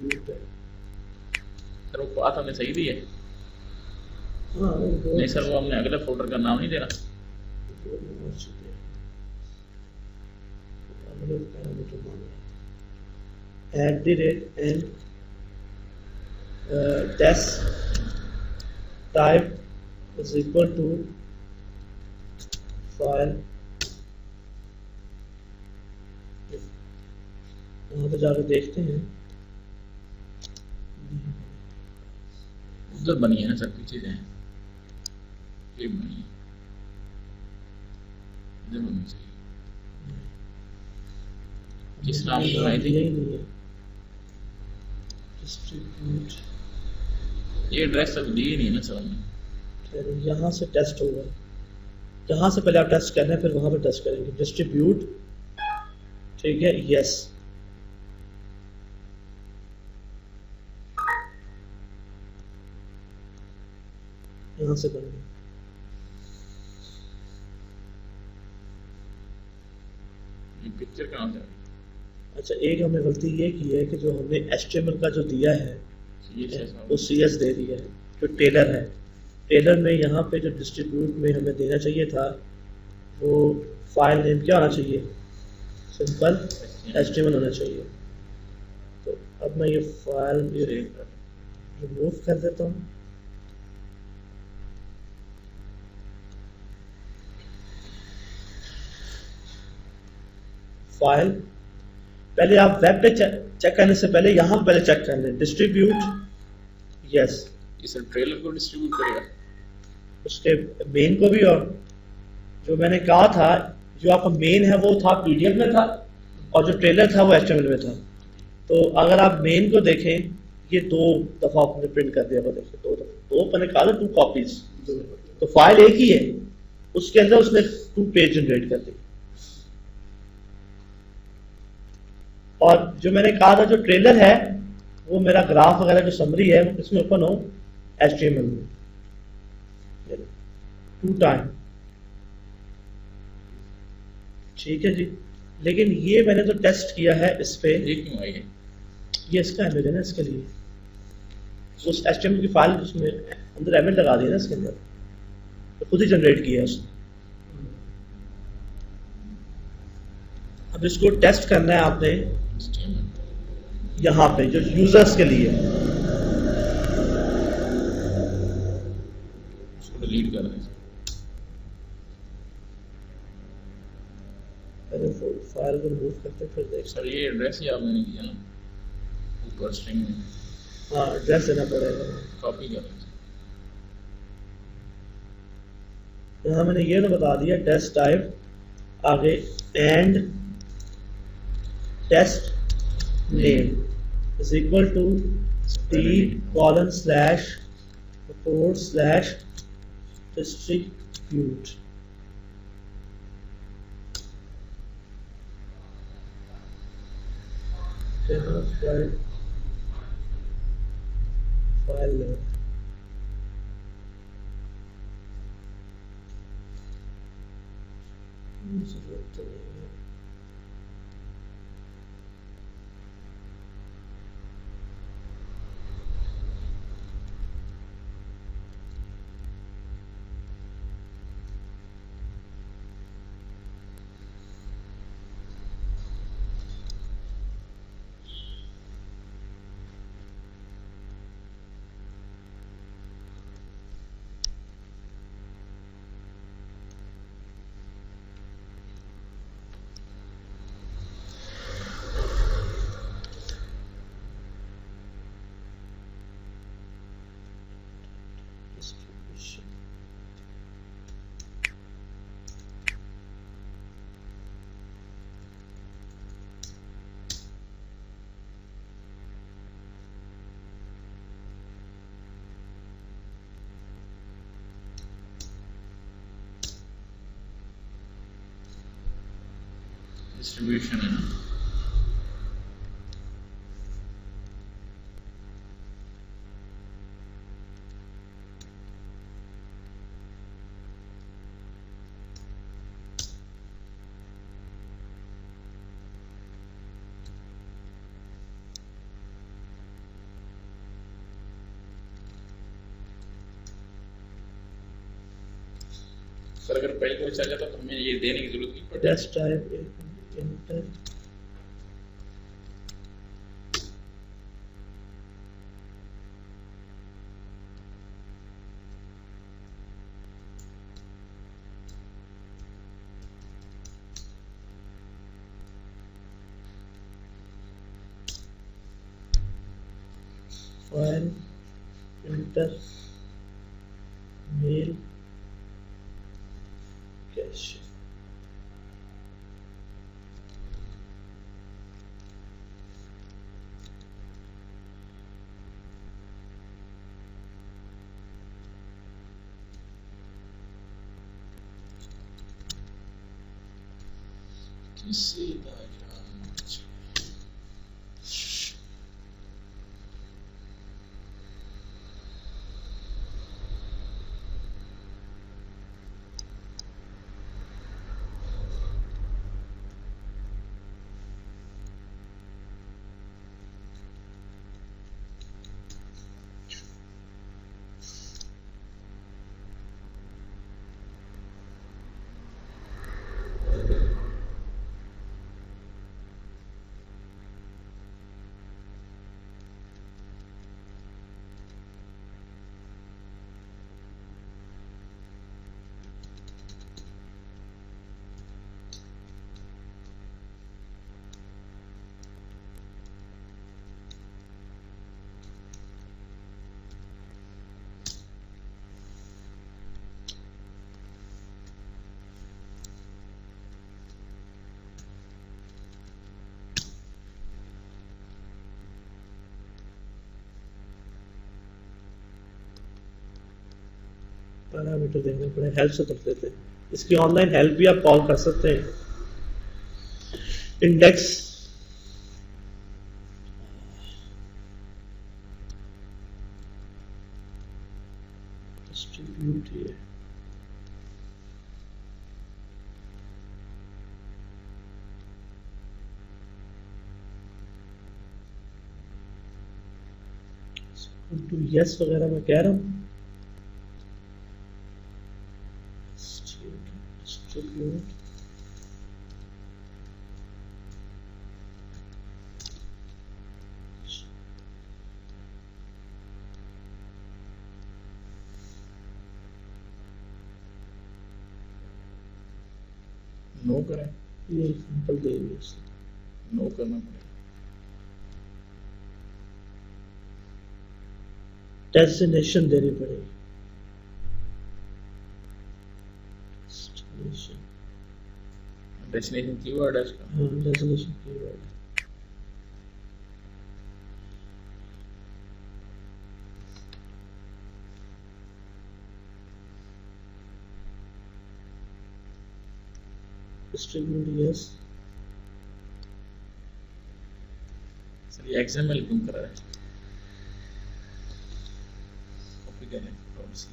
Distribute है। Sir वो path हमने सही दी है? हाँ नहीं सर, वो हमने अगले फोल्डर का नाम नहीं देना। @and test type is equal to file। यहाँ पे जाकर देखते हैं, उधर बनी है ना सर कुछ चीजें, ये बनी है, इधर बननी चाहिए। किस नाम से बनाई थी? यही नहीं है डिस्ट्रीब्यूट। ये एड्रेस अब दी ही नहीं है ना सर हमने। यहाँ से टेस्ट होगा, यहाँ से पहले आप टेस्ट करना है, फिर वहाँ पे टेस्ट करेंगे। डिस्ट्रीब्यूट, ठीक है, यस। यहाँ से करेंगे। पिक्चर कहाँ से? अच्छा, एक हमने गलती ये की है कि जो हमने HTML का जो दिया है वो CS दे दिया है, जो टेलर है। टेलर में यहाँ पे जो डिस्ट्रीब्यूट में हमें देना चाहिए था वो फाइल नेम क्या होना चाहिए, सिंपल HTML होना चाहिए। तो अब मैं ये फाइल रिमूव कर देता हूँ। फाइल पहले आप वेब पे चेक करने से पहले यहाँ पहले चेक कर लें, डिस्ट्रीब्यूट, यस। इस ट्रेलर को डिस्ट्रीब्यूट करेगा, उसके मेन को भी। और जो मैंने कहा था, जो आपका मेन है वो था PDF में था, और जो ट्रेलर था वो HTML में था। तो अगर आप मेन को देखें, ये 2 दफा आपने प्रिंट कर दिया, देखिए 2 दफा, 2 मैंने कहा था 2 कॉपीज, तो फाइल एक ही है, उसके अंदर उसने 2 पेज जनरेट कर दी। और जो मैंने कहा था जो ट्रेलर है वो मेरा ग्राफ वगैरह जो समरी है वो किसमें ओपन हो, HTML में 2 टाइम, ठीक है जी। लेकिन ये मैंने तो टेस्ट किया है इस पे, ये क्यों आई है? ये इसका इमेज है ना, इसके लिए उस HTML की फाइल उसमें अंदर इमेज लगा दिया ना इसके अंदर, तो खुद ही जनरेट किया उसने। अब इसको टेस्ट करना है आपने यहाँ पे जो यूजर्स के लिए, उसको डिलीट कर दें। पहले फाइल को रिमूव करते फिर देख। सर ये एड्रेस ही आपने नहीं दिया ना ऊपर स्ट्रिंग में। हाँ, एड्रेस देना पड़ेगा, कॉपी कर लें। यहाँ मैंने ये तो बता दिया, टेस्ट टाइप, आगे and test name is equal to t:/report/distribute। File name distribution है ना। सर अगर पहले कोई चल जाता तो हमें ये देने की जरूरत नहीं पड़ती। Test type enter file enter mail cash किसी डायग्राम पैरामीटर देखने पड़े, हेल्प से कर देते हैं। इसकी ऑनलाइन हेल्प भी आप कॉल कर सकते हैं। इंडेक्स डिस्ट्रीब्यूट है टू यस वगैरह मैं कह रहा हूँ। डिस्ट्रीब्यूट नो करें, ये एग्जांपल दे दिए नो करना पड़ेगा। डेस्टिनेशन देनी पड़ेगी। डेस्टिनेशन कीवर्ड है इसका। हाँ destination keyword distribute yes. Sir ये XML क्यों कर रहा है? कॉपी करें फ्रॉम सी।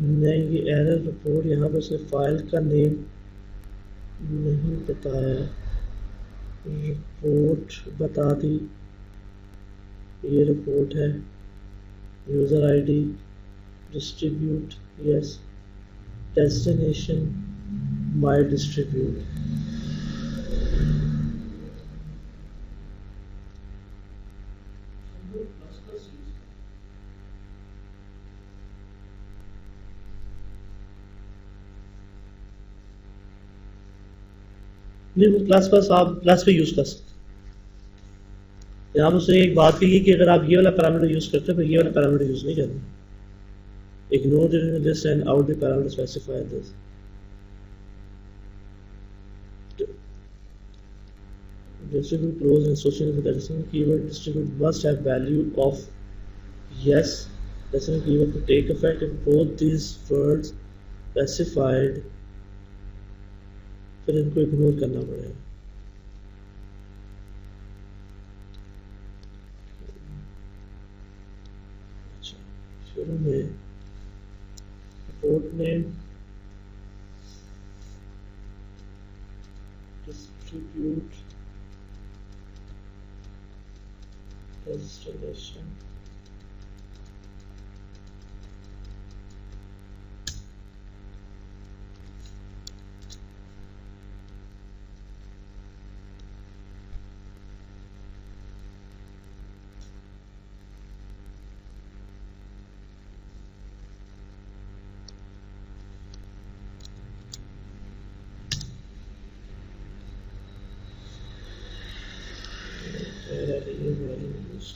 नहीं ये एरर रिपोर्ट यहाँ पर सिर्फ फाइल का नेम नहीं बताया है। रिपोर्ट बता दी, ये रिपोर्ट है। User ID distribute, yes. Destination my distribute. नहीं, वो क्लास पास आप क्लास पे यूज़ कर सकते हैं। यहाँ मुझसे एक बात कही कि अगर आप ये वाला पैरामीटर यूज़ करते हो तो ये वाला पैरामीटर यूज़ नहीं करना। Ignore this and out the parameter specify this. Distribute clause and associated with additional keyword distribute must have value of yes. Additional keyword to take effect if both these words specified. फिर इनको ignore करना पड़ेगा। अच्छा, शुरू में report name distribute destination values.